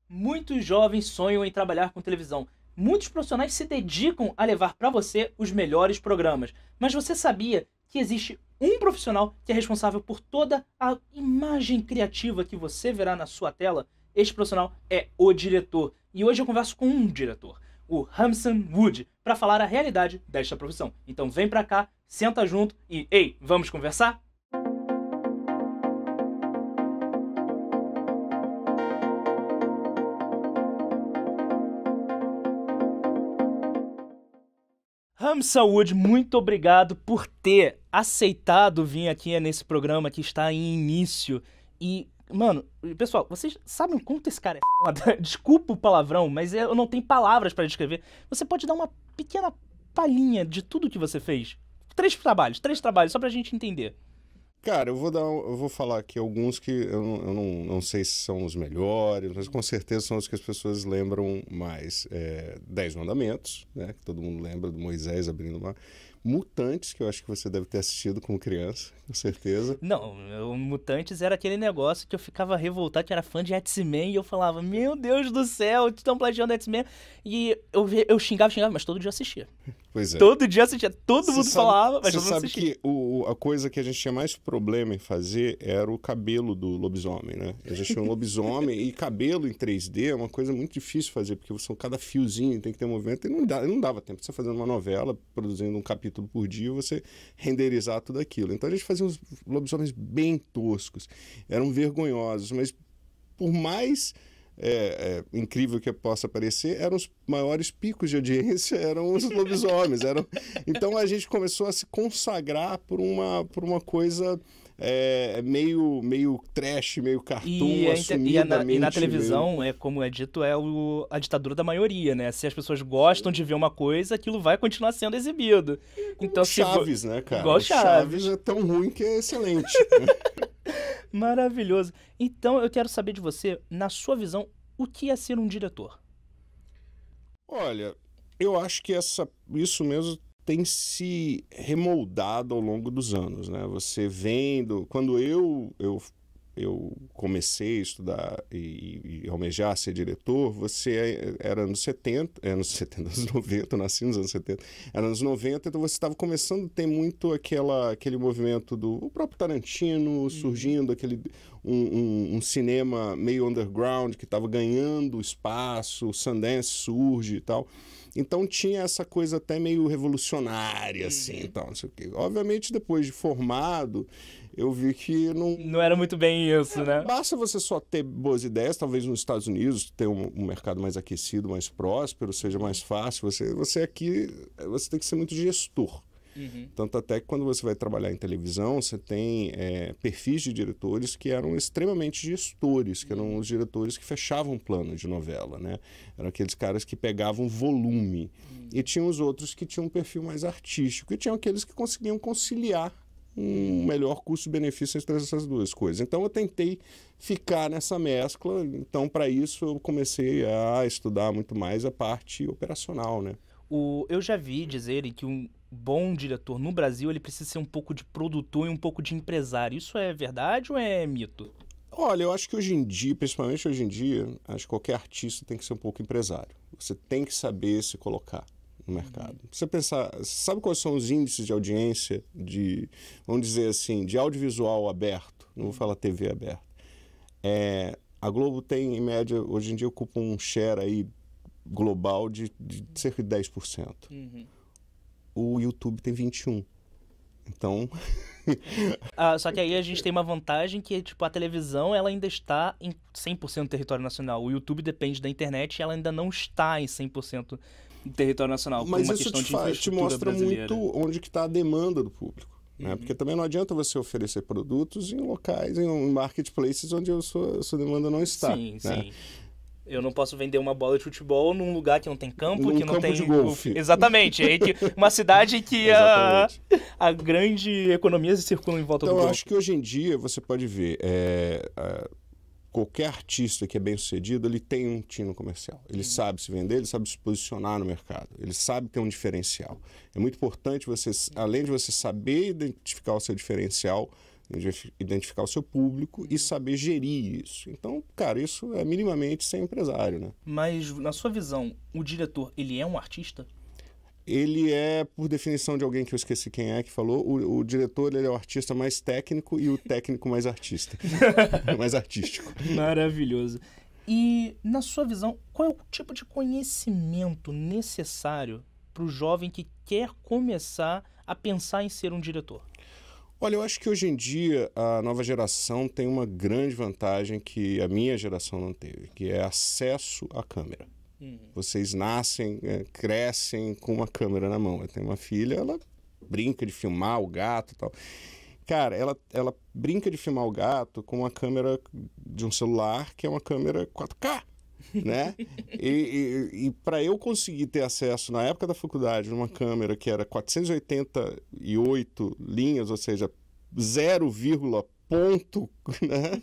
Muitos jovens sonham em trabalhar com televisão. Muitos profissionais se dedicam a levar para você os melhores programas. Mas você sabia que existe um profissional que é responsável por toda a imagem criativa que você verá na sua tela? Este profissional é o diretor. E hoje eu converso com um diretor, o Ramson Wood, para falar a realidade desta profissão. Então vem para cá, senta junto e, ei, vamos conversar? Ramsa Wood, muito obrigado por ter aceitado vir aqui nesse programa que está em início. E, mano, pessoal, vocês sabem quanto esse cara é foda? Desculpa o palavrão, mas eu não tenho palavras para descrever. Você pode dar uma pequena palhinha de tudo que você fez? Três trabalhos, só pra gente entender. Cara, eu vou falar aqui alguns que eu não sei se são os melhores, mas com certeza são os que as pessoas lembram mais. Dez Mandamentos, né? Que todo mundo lembra do Moisés abrindo o mar. Mutantes, que eu acho que você deve ter assistido como criança, com certeza. Não, o Mutantes era aquele negócio que eu ficava revoltado, que era fã de X-Men, e eu falava, meu Deus do céu, estão plagiando X-Men. E eu xingava, mas todo dia eu assistia. Pois é. Todo dia eu assistia, todo mundo falava, mas você todo mundo sabe assistia. que a coisa que a gente tinha mais problema em fazer era o cabelo do lobisomem, né? A gente tinha um lobisomem e cabelo em 3D é uma coisa muito difícil de fazer, porque são cada fiozinho, tem que ter movimento, e não dava tempo de você fazendo uma novela, produzindo um capítulo por dia, você renderizar tudo aquilo. Então a gente fazia uns lobisomens bem toscos, eram vergonhosos, mas por mais incrível que possa parecer, eram os maiores picos de audiência, eram os lobisomens. Então a gente começou a se consagrar por uma coisa meio trash, meio cartoon, assumidamente. E na televisão, como é dito, a ditadura da maioria, né? Se as pessoas gostam de ver uma coisa, aquilo vai continuar sendo exibido. Então, Chaves, né, cara? Igual Chaves é tão ruim que é excelente. Maravilhoso. Então, eu quero saber de você, na sua visão, o que é ser um diretor? Olha, eu acho que isso mesmo tem se remoldado ao longo dos anos, né? Você vendo... Quando eu comecei a estudar e almejar ser diretor, você era anos 70, anos 90, eu nasci nos anos 70, era anos 90, então você estava começando a ter muito aquele movimento do próprio Tarantino surgindo, um cinema meio underground que estava ganhando espaço, o Sundance surge e tal. Então tinha essa coisa até meio revolucionária, assim, então, não sei o quê. Obviamente, depois de formado, eu vi que não era muito bem isso, né? Basta você só ter boas ideias, talvez nos Estados Unidos ter um mercado mais aquecido, mais próspero, seja mais fácil. Você aqui, você tem que ser muito gestor. Tanto até que quando você vai trabalhar em televisão, você tem perfis de diretores que eram extremamente gestores, que eram os diretores que fechavam plano de novela, né? Eram aqueles caras que pegavam volume. E tinham os outros que tinham um perfil mais artístico. E tinham aqueles que conseguiam conciliar um melhor custo-benefício entre essas duas coisas. Então eu tentei ficar nessa mescla. Então, para isso, eu comecei a estudar muito mais a parte operacional, né? Eu já vi dizerem que um bom diretor no Brasil, ele precisa ser um pouco de produtor e um pouco de empresário. Isso é verdade ou é mito? Olha, eu acho que hoje em dia, principalmente hoje em dia, acho que qualquer artista tem que ser um pouco empresário. Você tem que saber se colocar no mercado. Você pensar, sabe quais são os índices de audiência vamos dizer assim, de audiovisual aberto? Não vou falar TV aberta. A Globo tem, em média, hoje em dia ocupa um share aí global de cerca de 10%. O YouTube tem 21%. Então... Só que aí a gente tem uma vantagem que, tipo, a televisão ela ainda está em 100% do território nacional. O YouTube depende da internet e ela ainda não está em 100% do território nacional. Mas por uma isso questão de te mostra brasileira. muito onde que está a demanda do público. Né? Porque também não adianta você oferecer produtos em locais, em marketplaces onde a sua demanda não está. Sim, né? sim. Eu não posso vender uma bola de futebol num lugar que não tem campo, Num que não campo tem... de golfe. Exatamente. Uma cidade que a grande economia circula em volta do Então, eu golfe. acho que hoje em dia você pode ver... qualquer artista que é bem sucedido, ele tem um tino comercial. Ele sabe se vender, ele sabe se posicionar no mercado. Ele sabe ter um diferencial. É muito importante você, além de você saber identificar o seu diferencial, identificar o seu público e saber gerir isso. Então, cara, isso é minimamente ser empresário, né? Mas, na sua visão, o diretor, ele é um artista? Ele é, por definição de alguém que eu esqueci quem é que falou, o diretor ele é o artista mais técnico e o técnico mais artista. Mais artístico. Maravilhoso. E, na sua visão, qual é o tipo de conhecimento necessário para o jovem que quer começar a pensar em ser um diretor? Olha, eu acho que hoje em dia a nova geração tem uma grande vantagem que a minha geração não teve, que é acesso à câmera. Vocês nascem, crescem com uma câmera na mão. Eu tenho uma filha, ela brinca de filmar o gato e tal. Cara, ela brinca de filmar o gato com uma câmera de um celular, que é uma câmera 4K, né? E para eu conseguir ter acesso, na época da faculdade, numa câmera que era 488 linhas, ou seja, 0, ponto, né?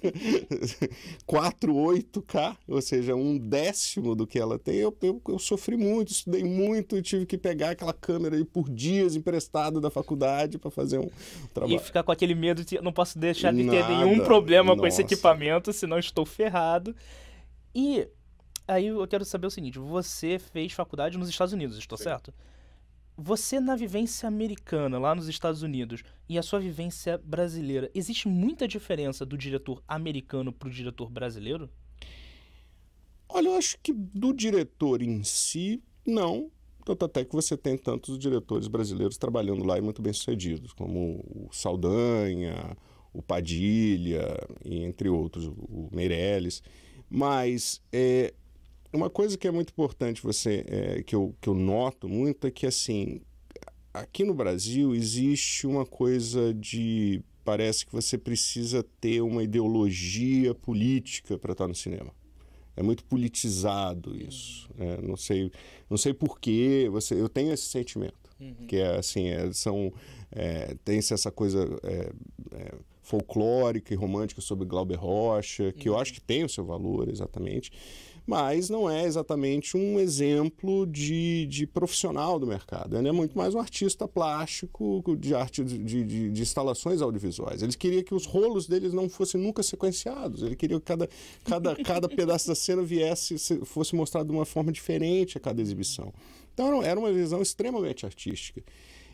48K, ou seja, 1/10 do que ela tem, eu sofri muito, estudei muito e tive que pegar aquela câmera aí por dias emprestada da faculdade para fazer um trabalho. E ficar com aquele medo de não posso deixar de ter nenhum problema com esse equipamento, senão estou ferrado. E aí eu quero saber o seguinte, você fez faculdade nos Estados Unidos, estou certo? Você na vivência americana, lá nos Estados Unidos, e a sua vivência brasileira, existe muita diferença do diretor americano para o diretor brasileiro? Olha, eu acho que do diretor em si, não. Tanto até que você tem tantos diretores brasileiros trabalhando lá e muito bem-sucedidos, como o Saldanha, o Padilha, e entre outros, o Meirelles. Mas uma coisa que é muito importante que eu noto muito é que, assim, aqui no Brasil existe uma coisa de... Parece que você precisa ter uma ideologia política para estar no cinema. É muito politizado isso. Não sei porquê, eu tenho esse sentimento. Que é assim, tem-se essa coisa folclórica e romântica sobre Glauber Rocha, que eu acho que tem o seu valor, exatamente. Mas não é exatamente um exemplo de profissional do mercado. Ele é muito mais um artista plástico de arte de instalações audiovisuais. Ele queria que os rolos deles não fossem nunca sequenciados. Ele queria que cada pedaço da cena fosse mostrado de uma forma diferente a cada exibição. Então era uma visão extremamente artística.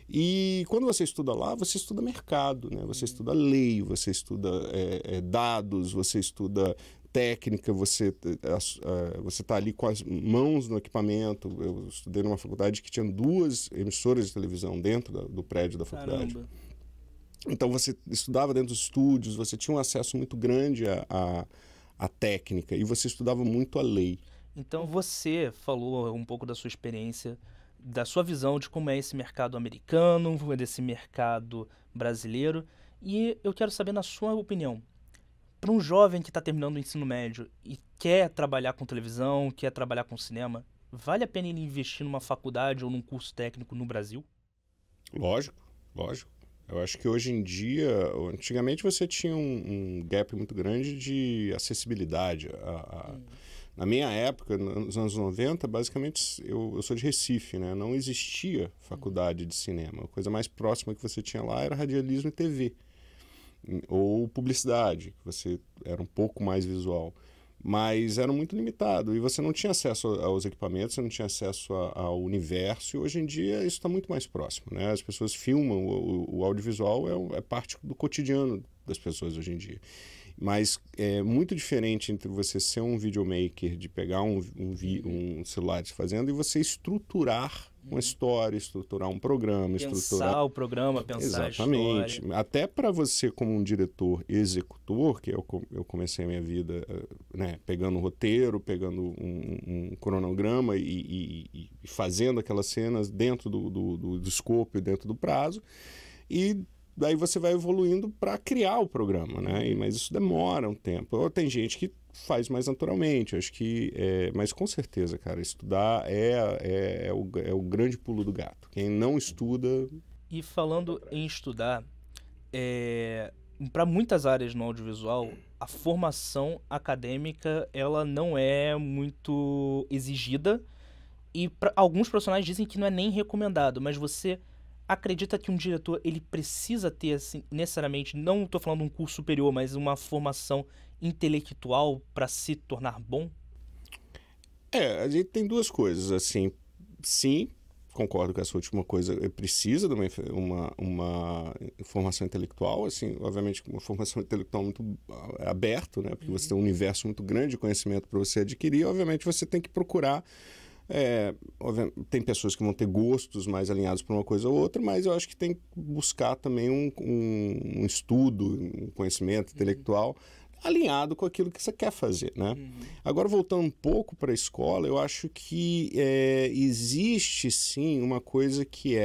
E quando você estuda lá, você estuda mercado, né? Você estuda lei, você estuda dados, você estuda técnica, você está ali com as mãos no equipamento. Eu estudei numa faculdade que tinha 2 emissoras de televisão dentro do prédio da faculdade. Caramba. Então você estudava dentro dos estúdios, você tinha um acesso muito grande à técnica e você estudava muito a lei. Então você falou um pouco da sua experiência, da sua visão de como é esse mercado americano, desse mercado brasileiro, e eu quero saber, na sua opinião, para um jovem que está terminando o ensino médio e quer trabalhar com televisão, quer trabalhar com cinema, vale a pena ele investir numa faculdade ou num curso técnico no Brasil? Lógico. Eu acho que hoje em dia, antigamente você tinha um gap muito grande de acessibilidade. Na minha época, nos anos 90, basicamente, eu sou de Recife, né? Não existia faculdade de cinema. A coisa mais próxima que você tinha lá era radialismo e TV. Ou publicidade, que você era um pouco mais visual. Mas era muito limitado. E você não tinha acesso aos equipamentos, você não tinha acesso ao universo. E hoje em dia isso está muito mais próximo, né? As pessoas filmam, o audiovisual é parte do cotidiano das pessoas hoje em dia. Mas é muito diferente entre você ser um videomaker, de pegar um celular fazendo, e você estruturar uma história, estruturar um programa, pensar o programa, pensar a história. Exatamente. Até para você, como um diretor executor, que eu comecei a minha vida pegando um roteiro, pegando um cronograma e fazendo aquelas cenas dentro do escopo e dentro do prazo. E daí você vai evoluindo para criar o programa, né? Mas isso demora um tempo. Ou tem gente que faz mais naturalmente, acho que... mas com certeza, cara, estudar é o grande pulo do gato. Quem não estuda... E falando em estudar, para muitas áreas no audiovisual, a formação acadêmica ela não é muito exigida e alguns profissionais dizem que não é nem recomendado, mas você acredita que um diretor ele precisa ter, assim, necessariamente, não estou falando um curso superior, mas uma formação intelectual para se tornar bom? A gente tem duas coisas, assim, sim, concordo com essa última coisa, precisa de uma formação intelectual, assim, obviamente uma formação intelectual muito aberta, né, porque você tem um universo muito grande de conhecimento para você adquirir, obviamente você tem que procurar. Tem pessoas que vão ter gostos mais alinhados para uma coisa ou outra, mas eu acho que tem que buscar também um estudo, um conhecimento intelectual alinhado com aquilo que você quer fazer, né? Agora, voltando um pouco para a escola, eu acho que existe sim uma coisa que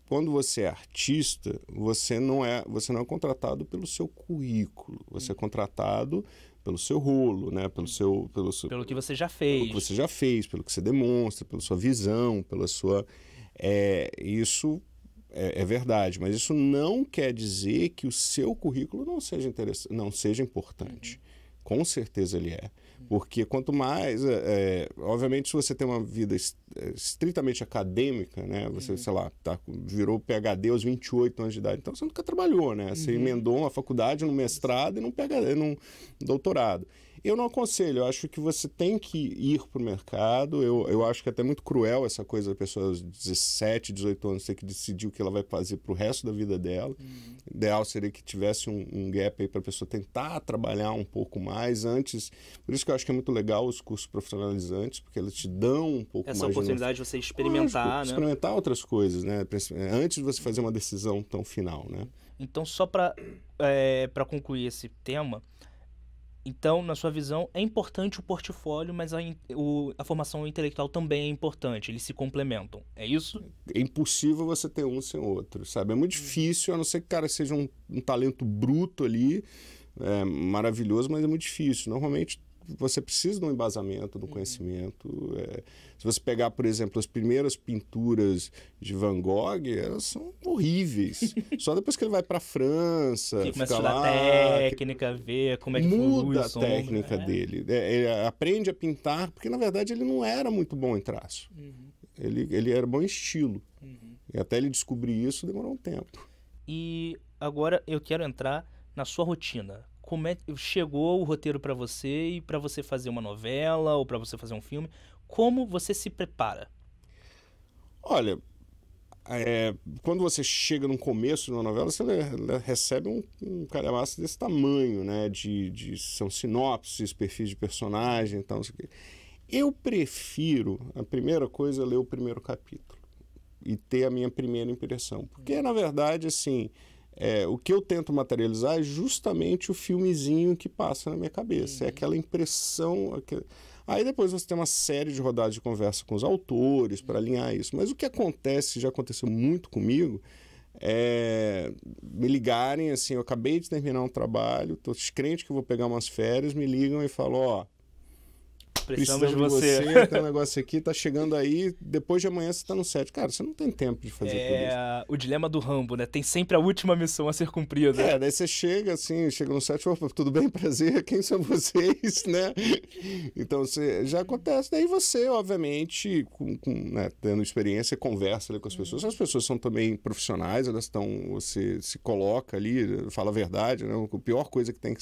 quando você é artista, você não é contratado pelo seu currículo, você é contratado pelo seu rolo, né? Pelo que você já fez. Pelo que você já fez, pelo que você demonstra, pela sua visão, pela sua... Isso é verdade, mas isso não quer dizer que o seu currículo não seja importante. Com certeza ele é. Porque quanto mais... obviamente, se você tem uma vida estritamente acadêmica, né? Você, sei lá, virou PhD aos 28 anos de idade, então você nunca trabalhou, né? Você emendou uma faculdade, no mestrado e num doutorado. Eu não aconselho, eu acho que você tem que ir para o mercado. Eu acho que é até muito cruel essa coisa da pessoa aos 17, 18 anos ter que decidir o que ela vai fazer para o resto da vida dela. O ideal seria que tivesse um gap aí para a pessoa tentar trabalhar um pouco mais antes. Por isso que eu acho que é muito legal os cursos profissionalizantes, porque eles te dão um pouco mais... Essa oportunidade de você experimentar, né? Experimentar outras coisas, né? Antes de você fazer uma decisão tão final, né? Então, só para concluir esse tema... Então, na sua visão, é importante o portfólio, mas a formação intelectual também é importante, eles se complementam, é isso? É impossível você ter um sem o outro, sabe? É muito difícil, a não ser que o cara seja um talento bruto ali, maravilhoso, mas é muito difícil. Normalmente, você precisa de um embasamento, de um conhecimento. Se você pegar, por exemplo, as primeiras pinturas de Van Gogh, elas são horríveis. Só depois que ele vai para a França, fica a estudar técnica, ver como é que muda a técnica dele. Ele aprende a pintar, porque na verdade ele não era muito bom em traço. Ele era bom em estilo. E até ele descobrir isso demorou um tempo. E agora eu quero entrar na sua rotina. Como chegou o roteiro para você e para você fazer uma novela ou para você fazer um filme? Como você se prepara? Olha, quando você chega no começo de uma novela, você recebe um calhamaço desse tamanho, né? São sinopses, perfis de personagem, então... Eu prefiro, a primeira coisa, ler o primeiro capítulo e ter a minha primeira impressão. Porque, na verdade, assim... o que eu tento materializar é justamente o filmezinho que passa na minha cabeça. É aquela impressão... Aí depois você tem uma série de rodadas de conversa com os autores para alinhar isso. Mas o que acontece, já aconteceu muito comigo, me ligarem assim, eu acabei de terminar um trabalho, estou crente que eu vou pegar umas férias, me ligam e falam, precisamos de você, tem um negócio aqui, tá chegando aí, depois de amanhã você tá no set. Cara, você não tem tempo de fazer tudo isso. O dilema do Rambo, né? Tem sempre a última missão a ser cumprida. Daí você chega no set, opa, tudo bem, prazer, quem são vocês, né? Então, já acontece. Daí você, obviamente, né, tendo experiência, conversa ali com as pessoas. As pessoas são também profissionais, você se coloca ali, fala a verdade, né? A pior coisa que tem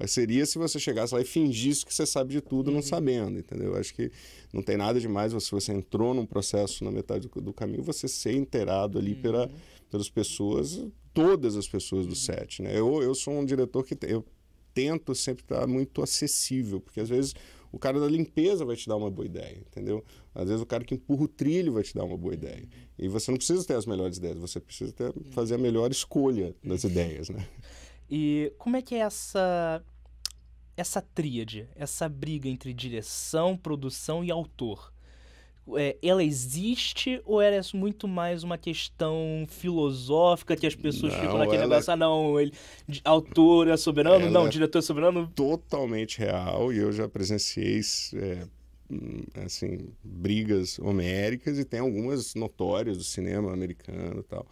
seria se você chegasse lá e fingisse que você sabe de tudo, não sabendo. Entendeu? Acho que não tem nada demais se você entrou num processo na metade do caminho, você ser inteirado ali pelas pessoas, todas as pessoas do set, né? Eu sou um diretor que eu tento sempre estar muito acessível, porque às vezes o cara da limpeza vai te dar uma boa ideia, entendeu? Às vezes o cara que empurra o trilho vai te dar uma boa ideia. E você não precisa ter as melhores ideias, você precisa fazer a melhor escolha das ideias, né? E como é que é essa tríade, essa briga entre direção, produção e autor? Ela existe ou ela é muito mais uma questão filosófica que as pessoas ficam naquele negócio, autor é soberano, diretor é soberano? Totalmente real, e eu já presenciei brigas homéricas, e tem algumas notórias do cinema americano e tal.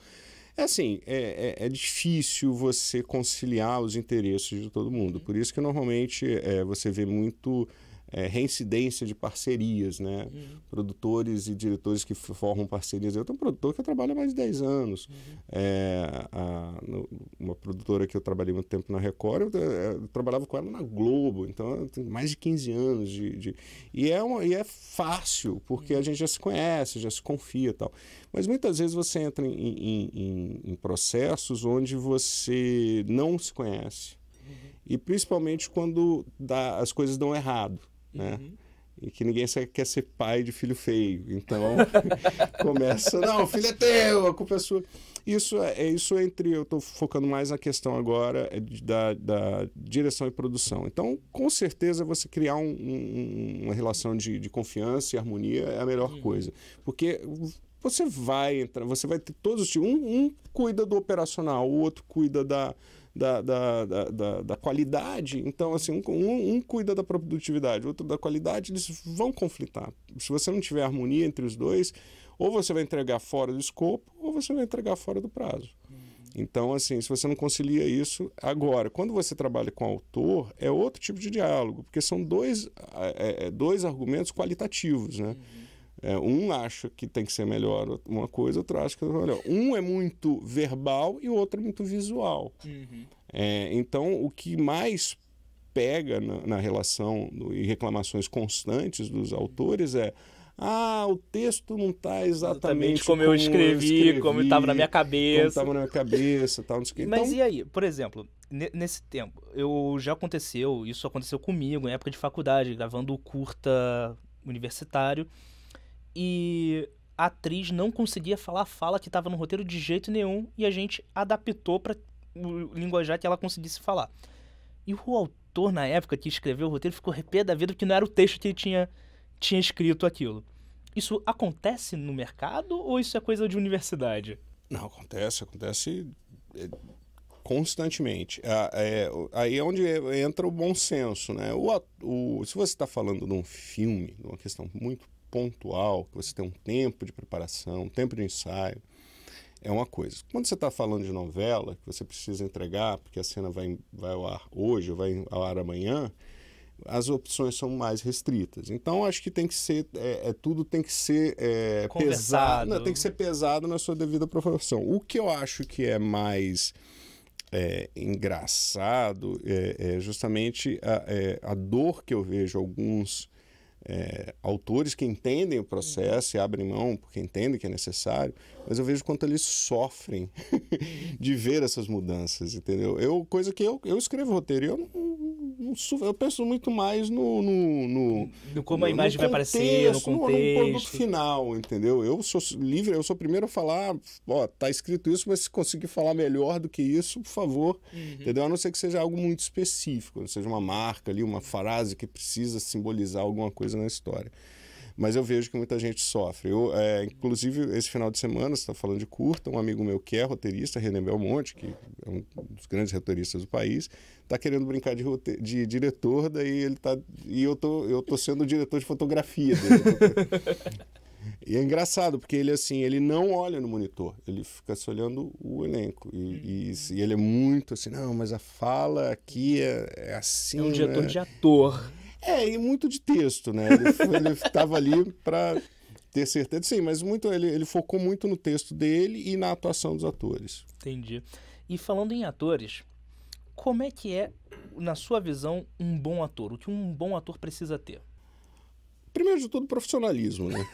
É difícil você conciliar os interesses de todo mundo. Por isso que normalmente você vê muito reincidência de parcerias, né? Produtores e diretores que formam parcerias. Eu tenho um produtor que eu trabalho há mais de 10 anos. Uma produtora que eu trabalhei muito tempo na Record, eu trabalhava com ela na Globo, então eu tenho mais de 15 anos e é fácil, porque a gente já se conhece, já se confia e tal. Mas muitas vezes você entra em processos onde você não se conhece. E principalmente quando as coisas dão errado, né? E que ninguém quer ser pai de filho feio. Então, começa, não, o filho é teu, a culpa é sua. Isso eu estou focando mais na questão agora da direção e produção. Então, com certeza, você criar uma relação de confiança e harmonia é a melhor coisa. Porque você vai ter todos os tipos. Um cuida do operacional, o outro cuida da qualidade. Então, assim, um cuida da produtividade, o outro da qualidade, eles vão conflitar. Se você não tiver harmonia entre os dois, ou você vai entregar fora do escopo, ou você vai entregar fora do prazo. Então, assim, se você não concilia isso... Agora, quando você trabalha com autor, é outro tipo de diálogo, porque são dois argumentos qualitativos, né? Um acha que tem que ser melhor uma coisa, outro acha que é melhor. Um é muito verbal e o outro é muito visual. Então, o que mais pega na relação e reclamações constantes dos autores é o texto não está exatamente como eu escrevi, como estava na minha cabeça. Tal, não sei o quê. Mas e aí, por exemplo, nesse tempo, isso aconteceu comigo, em época de faculdade, gravando o curta universitário, e a atriz não conseguia falar a fala que estava no roteiro de jeito nenhum, e a gente adaptou para o linguajar que ela conseguisse falar. E o autor, na época que escreveu o roteiro, ficou arrepiado da vida porque não era o texto que ele tinha escrito aquilo. Isso acontece no mercado ou isso é coisa de universidade? Não, acontece constantemente. Aí é onde entra o bom senso, né? Se você está falando de um filme, de uma questão muito pontual, que você tem um tempo de preparação, um tempo de ensaio, é uma coisa. Quando você está falando de novela, que você precisa entregar, porque a cena vai ao ar hoje, ou vai ao ar amanhã, as opções são mais restritas. Então, acho que tem que ser, tudo tem que ser pesado, tem que ser pesado na sua devida proporção. O que eu acho que é mais engraçado é justamente a dor que eu vejo alguns autores que entendem o processo e abrem mão porque entendem que é necessário, mas eu vejo quanto eles sofrem de ver essas mudanças, entendeu? Coisa que eu escrevo roteiro e eu penso muito mais no como a imagem vai aparecer, no contexto. No produto final, entendeu? Eu sou livre, eu sou o primeiro a falar, tá escrito isso, mas se conseguir falar melhor do que isso, por favor, entendeu? A não ser que seja algo muito específico, seja uma marca ali, uma frase que precisa simbolizar alguma coisa na história. Mas eu vejo que muita gente sofre. Inclusive, esse final de semana, você está falando de curta, um amigo meu que é roteirista, René Belmonte, que é um dos grandes roteiristas do país, está querendo brincar de diretor, daí ele tá. E eu tô sendo o diretor de fotografia dele. E é engraçado, porque ele não olha no monitor, ele fica só olhando o elenco. E ele é muito assim, não, mas a fala aqui é assim. É um diretor de ator. E muito de texto, né? Ele estava ali para ter certeza. Sim, mas ele focou muito no texto dele e na atuação dos atores. Entendi. E falando em atores, como é que é, na sua visão, um bom ator? O que um bom ator precisa ter? Primeiro de tudo, profissionalismo, né?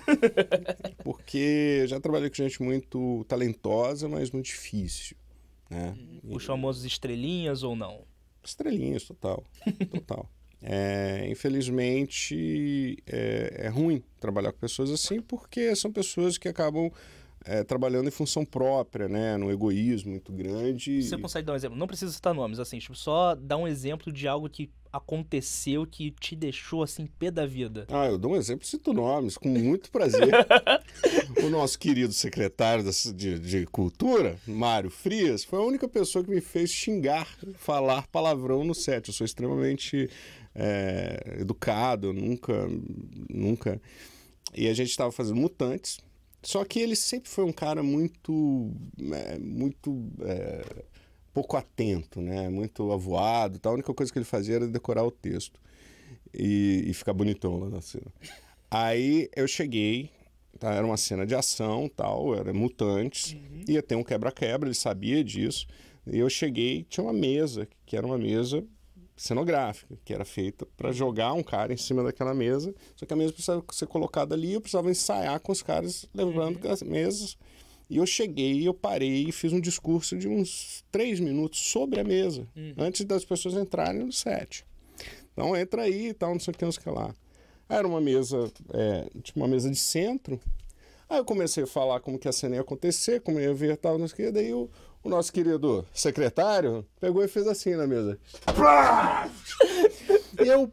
Porque eu já trabalhei com gente muito talentosa, mas muito difícil, né? Os famosos estrelinhas ou não? Estrelinhas, total. Infelizmente, é ruim trabalhar com pessoas assim, porque são pessoas que acabam trabalhando em função própria, né? Num egoísmo muito grande. Você consegue dar um exemplo? Não precisa citar nomes, assim, só dar um exemplo de algo que aconteceu que te deixou, assim, pé da vida. Eu dou um exemplo, cito nomes, com muito prazer. O nosso querido secretário de Cultura, Mário Frias, foi a única pessoa que me fez falar palavrão no set. Eu sou extremamente educado, nunca... E a gente estava fazendo Mutantes, só que ele sempre foi um cara muito pouco atento, né? Muito avoado. A única coisa que ele fazia era decorar o texto. e ficar bonitão lá na cena. Aí eu cheguei, tá? Era uma cena de ação, tal, era mutantes, ia ter um quebra-quebra, ele sabia disso. E eu cheguei, tinha uma mesa, que era uma mesa cenográfica, que era feita para jogar um cara em cima daquela mesa, só que a mesa precisava ser colocada ali, eu precisava ensaiar com os caras levando as mesas. E eu cheguei, eu parei e fiz um discurso de uns 3 minutos sobre a mesa, antes das pessoas entrarem no set. Então entra aí e tal, não sei o que, não sei o que lá. Era uma mesa, tipo uma mesa de centro. Aí eu comecei a falar como que a cena ia acontecer, como ia ver tal, não sei o que. Daí o nosso querido secretário pegou e fez assim na mesa. E eu...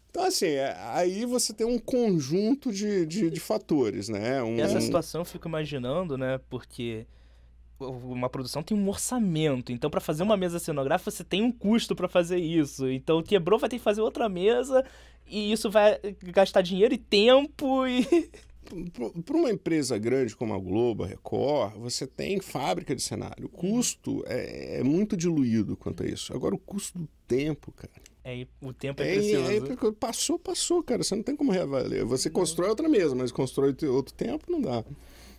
Então, assim, aí você tem um conjunto de fatores, né? Essa situação eu fico imaginando, né? Porque uma produção tem um orçamento. Então, para fazer uma mesa cenográfica, você tem um custo para fazer isso. Então, quebrou, vai ter que fazer outra mesa. E isso vai gastar dinheiro e tempo e... Para uma empresa grande como a Globo, a Record, você tem fábrica de cenário. O custo é muito diluído quanto a isso. Agora, o custo do tempo, cara... o tempo é precioso. Passou, cara. Você não tem como reavaler. Você constrói outra mesa, mas constrói outro tempo, não dá.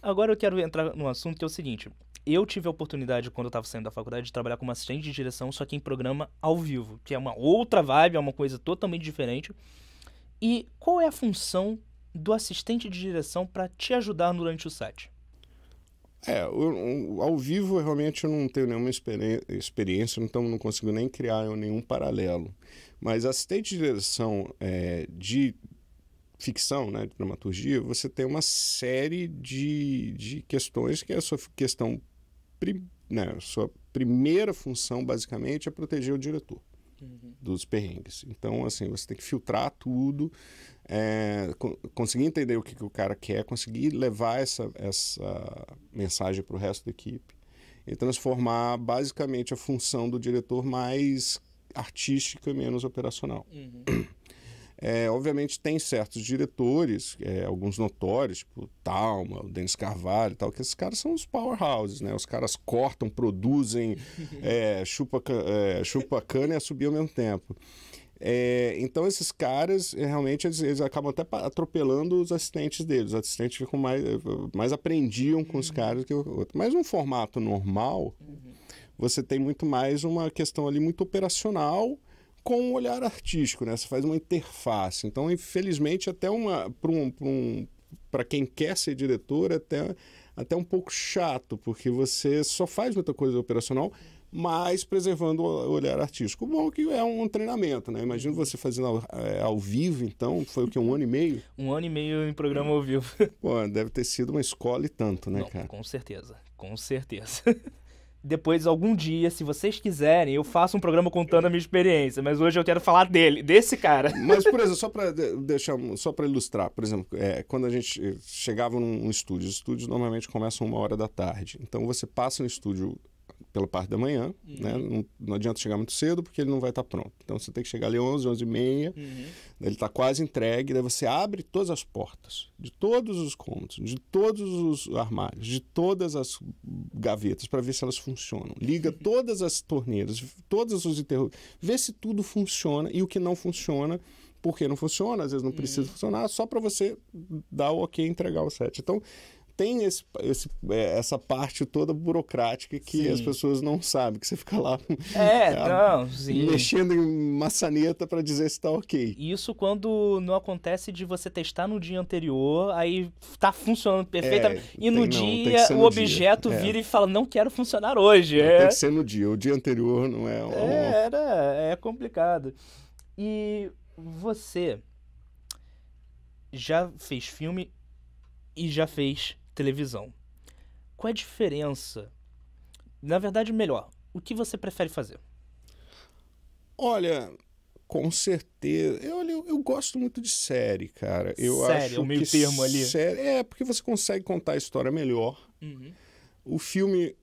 Agora eu quero entrar num assunto que é o seguinte. Eu tive a oportunidade, quando eu estava saindo da faculdade, de trabalhar como assistente de direção, só que em programa ao vivo, que é uma outra vibe, é uma coisa totalmente diferente. E qual é a função do assistente de direção para te ajudar durante o set? Ao vivo, realmente, eu não tenho nenhuma experiência, então não consigo nem criar nenhum paralelo. Mas assistente de direção de ficção, né, de dramaturgia, você tem uma série de questões que é a sua questão, né, sua primeira função, basicamente, é proteger o diretor dos perrengues. Então, assim, você tem que filtrar tudo, conseguir entender o que o cara quer, conseguir levar essa mensagem para o resto da equipe e transformar, basicamente, a função do diretor mais artística e menos operacional. Obviamente tem certos diretores, alguns notórios, tipo Talma, o Denis Carvalho e tal, que esses caras são os powerhouses, né? Os caras cortam, produzem, chupa cana e assobia ao mesmo tempo. Então esses caras, realmente, eles acabam até atropelando os assistentes deles. Os assistentes ficam mais aprendiam com os caras que o outro. Mas num formato normal, você tem muito mais uma questão ali muito operacional, com um olhar artístico, né? Você faz uma interface. Então, infelizmente, até para quem quer ser diretor, até um pouco chato, porque você só faz muita coisa operacional, mas preservando o olhar artístico. O bom é que é um treinamento, né? Imagina você fazendo ao vivo, então, foi o que, 1 ano e meio? 1 ano e meio em programa ao vivo. Pô, deve ter sido uma escola e tanto, né, Não, cara? com certeza, com certeza. Depois, algum dia, se vocês quiserem, eu faço um programa contando a minha experiência, mas hoje eu quero falar desse cara. Mas, por exemplo, só para ilustrar, por exemplo, quando a gente chegava num estúdio, os estúdios normalmente começam 1h da tarde. Então você passa no estúdio pela parte da manhã, né? Não adianta chegar muito cedo porque ele não vai estar pronto. Então você tem que chegar ali 11h30, ele está quase entregue, daí você abre todas as portas de todos os cômodos, de todos os armários, de todas as gavetas para ver se elas funcionam. Liga todas as torneiras, todos os interruptores, vê se tudo funciona e o que não funciona, porque não funciona, às vezes não precisa funcionar, só para você dar o ok e entregar o set. Então, tem essa parte toda burocrática que as pessoas não sabem, que você fica lá mexendo em maçaneta para dizer se está ok. Isso quando não acontece de você testar no dia anterior, aí tá funcionando perfeitamente, e no dia o objeto vira e fala, não quero funcionar hoje. Tem que ser no dia, o dia anterior não é... É complicado. E você já fez filme e já fez televisão. Qual é a diferença? Na verdade, melhor, o que você prefere fazer? Olha, com certeza. Eu gosto muito de série, cara. Série, o meio termo ali. Série, porque você consegue contar a história melhor. O filme,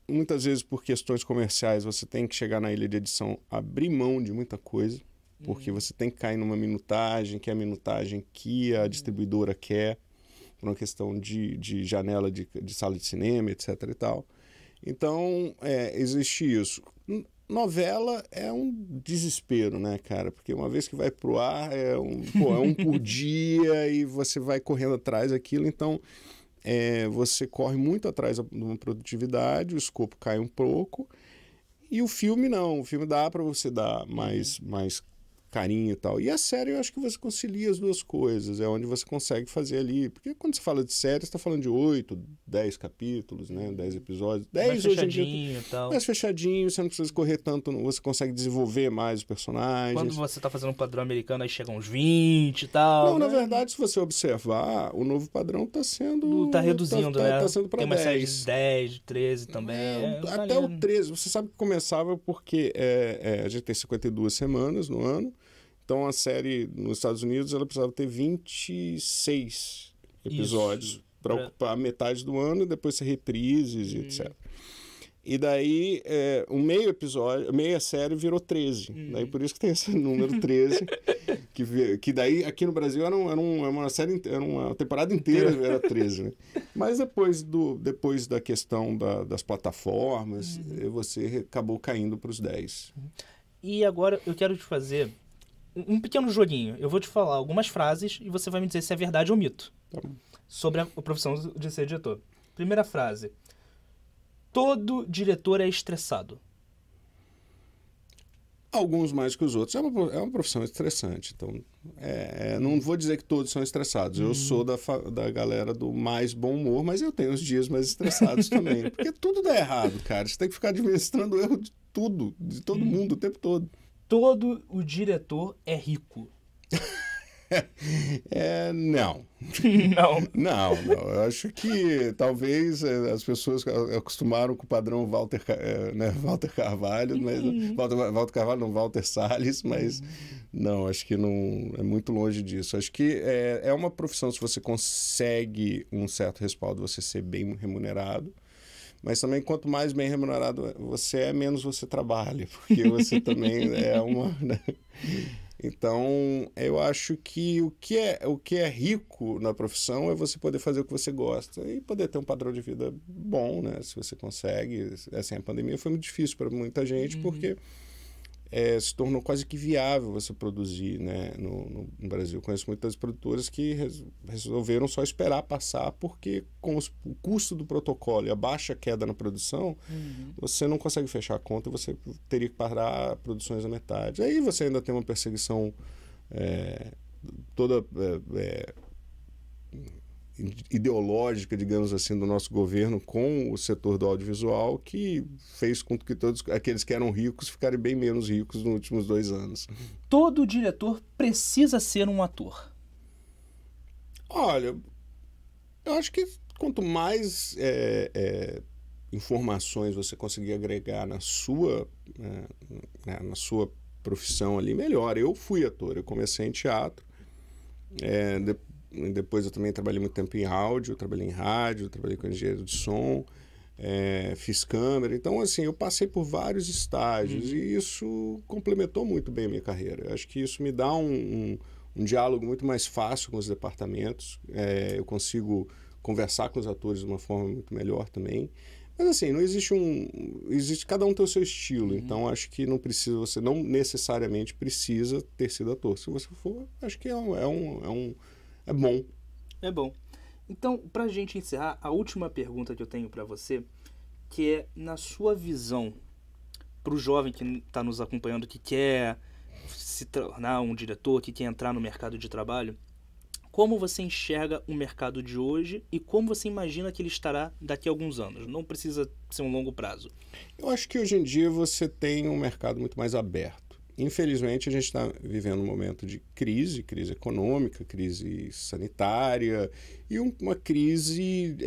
muitas vezes por questões comerciais, você tem que chegar na ilha de edição, abrir mão de muita coisa, porque você tem que cair numa minutagem, que é a minutagem que a distribuidora quer, por uma questão de janela de sala de cinema, etc. e tal. Então, existe isso. novela é um desespero, né, cara? Porque uma vez que vai pro ar, é um por dia e você vai correndo atrás daquilo. Então, você corre muito atrás de uma produtividade, o escopo cai um pouco. E o filme não. O filme dá para você dar mais carinho e tal. E a série eu acho que você concilia as duas coisas. É onde você consegue fazer ali. Porque quando você fala de série, você está falando de 8, 10 capítulos, né? 10 episódios. 10 mais hoje em dia. fechadinho e tal. Mais fechadinho, você não precisa correr tanto, você consegue desenvolver mais os personagens. Quando você tá fazendo um padrão americano, aí chegam uns 20 e tal. Não, na verdade, se você observar, o novo padrão está sendo... Tá reduzindo, né? Tá sendo para 10. Tem uma série de 10, 13 também. Até o 13. Você sabe que começava porque a gente tem 52 semanas no ano. Então, a série nos Estados Unidos ela precisava ter 26 episódios para ocupar metade do ano, e depois ser reprises e etc. E daí, meio episódio, meia série virou 13. Daí, por isso que tem esse número 13. que daí, aqui no Brasil, era uma série, era uma temporada inteira, era 13, né? Mas depois da questão das plataformas, você acabou caindo para os 10. E agora, eu quero te fazer um pequeno joguinho. Eu vou te falar algumas frases e você vai me dizer se é verdade ou mito. Tá bom. Sobre a profissão de ser diretor. Primeira frase. Todo diretor é estressado. Alguns mais que os outros. É uma profissão estressante. Então, não vou dizer que todos são estressados. Eu sou da galera do mais bom humor, mas eu tenho os dias mais estressados também. Porque tudo dá errado, cara. Você tem que ficar administrando o erro de tudo, de todo mundo, o tempo todo. Todo o diretor é rico. Não. Não. Eu acho que talvez as pessoas acostumaram com o padrão Walter Carvalho, mas Walter Carvalho não, Walter Salles, mas não, acho que não é muito longe disso. Acho que é uma profissão, se você consegue um certo respaldo, você ser bem remunerado. Mas também, quanto mais bem remunerado você é, menos você trabalha, porque você também é uma... Né? Então, eu acho que o que é rico na profissão é você poder fazer o que você gosta e poder ter um padrão de vida bom, né? Se você consegue. Assim, a pandemia foi muito difícil para muita gente, porque se tornou quase que viável você produzir, né? No Brasil. Eu conheço muitas produtoras que resolveram só esperar passar, porque com o custo do protocolo e a baixa queda na produção, você não consegue fechar a conta, você teria que parar produções à metade. Aí você ainda tem uma perseguição toda ideológica, digamos assim, do nosso governo com o setor do audiovisual, que fez com que todos aqueles que eram ricos ficarem bem menos ricos nos últimos 2 anos. Todo diretor precisa ser um ator. Olha, eu acho que quanto mais informações você conseguir agregar na sua profissão ali, melhor. Eu fui ator, eu comecei em teatro, depois eu também trabalhei muito tempo em áudio, trabalhei em rádio, trabalhei com engenheiro de som, fiz câmera. Então, assim, eu passei por vários estágios e isso complementou muito bem a minha carreira. Eu acho que isso me dá um diálogo muito mais fácil com os departamentos. Eu consigo conversar com os atores de uma forma muito melhor também. Mas, assim, não existe cada um tem o seu estilo. Então, acho que você não necessariamente precisa ter sido ator. Se você for, acho que é bom. É bom. Então, pra gente encerrar, a última pergunta que eu tenho pra você, que é, na sua visão, pro jovem que está nos acompanhando, que quer se tornar um diretor, que quer entrar no mercado de trabalho, como você enxerga o mercado de hoje e como você imagina que ele estará daqui a alguns anos? Não precisa ser um longo prazo. Eu acho que hoje em dia você tem um mercado muito mais aberto. Infelizmente, a gente está vivendo um momento de crise econômica, crise sanitária e uma crise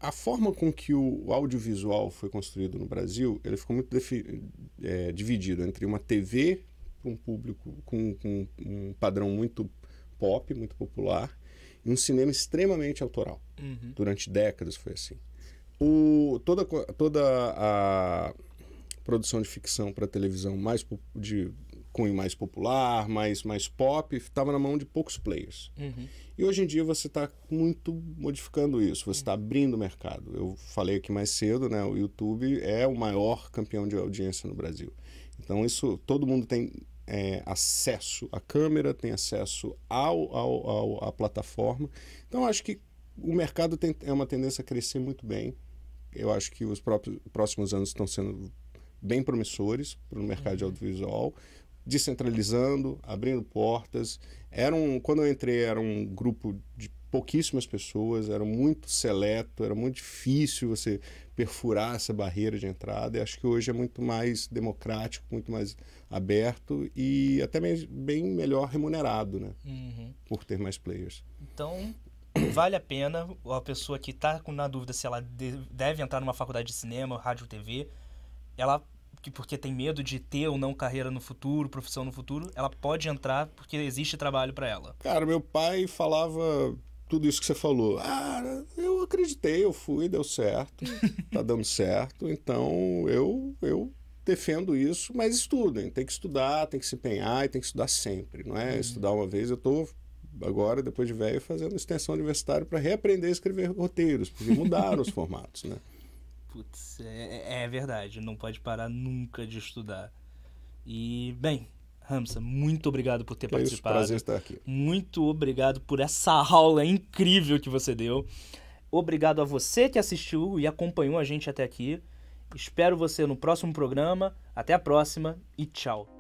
a forma com que o audiovisual foi construído no Brasil, ele ficou muito dividido entre uma TV para um público com um padrão muito pop, muito popular, e um cinema extremamente autoral. Durante décadas foi assim. Toda a produção de ficção para televisão mais cunho mais popular, mais pop, estava na mão de poucos players. E hoje em dia você está muito modificando isso, você está abrindo o mercado. Eu falei aqui mais cedo, né, o YouTube é o maior campeão de audiência no Brasil. Então isso, todo mundo tem acesso à câmera, tem acesso à plataforma. Então acho que o mercado é uma tendência a crescer muito bem. Eu acho que os próximos anos estão sendo bem promissores para o mercado de audiovisual, descentralizando, abrindo portas. Quando eu entrei, era um grupo de pouquíssimas pessoas, era muito seleto, era muito difícil você perfurar essa barreira de entrada. E acho que hoje é muito mais democrático, muito mais aberto e até bem melhor remunerado, né? Por ter mais players. Então, vale a pena. A pessoa que está na dúvida se ela deve entrar numa faculdade de cinema, rádio, TV, ela, porque tem medo de ter ou não carreira no futuro, profissão no futuro, ela pode entrar porque existe trabalho para ela. Cara, meu pai falava tudo isso que você falou. Eu acreditei, eu fui, deu certo, tá dando certo, então eu defendo isso, mas estudem, tem que estudar, tem que se empenhar e tem que estudar sempre, não é estudar uma vez. Eu tô agora, depois de velho, fazendo extensão universitária para reaprender a escrever roteiros, porque mudaram os formatos, né? Putz, é verdade, não pode parar nunca de estudar. E, bem, Ramsa, muito obrigado por ter participado. Prazer estar aqui. Muito obrigado por essa aula incrível que você deu. Obrigado a você que assistiu e acompanhou a gente até aqui. Espero você no próximo programa. Até a próxima e tchau.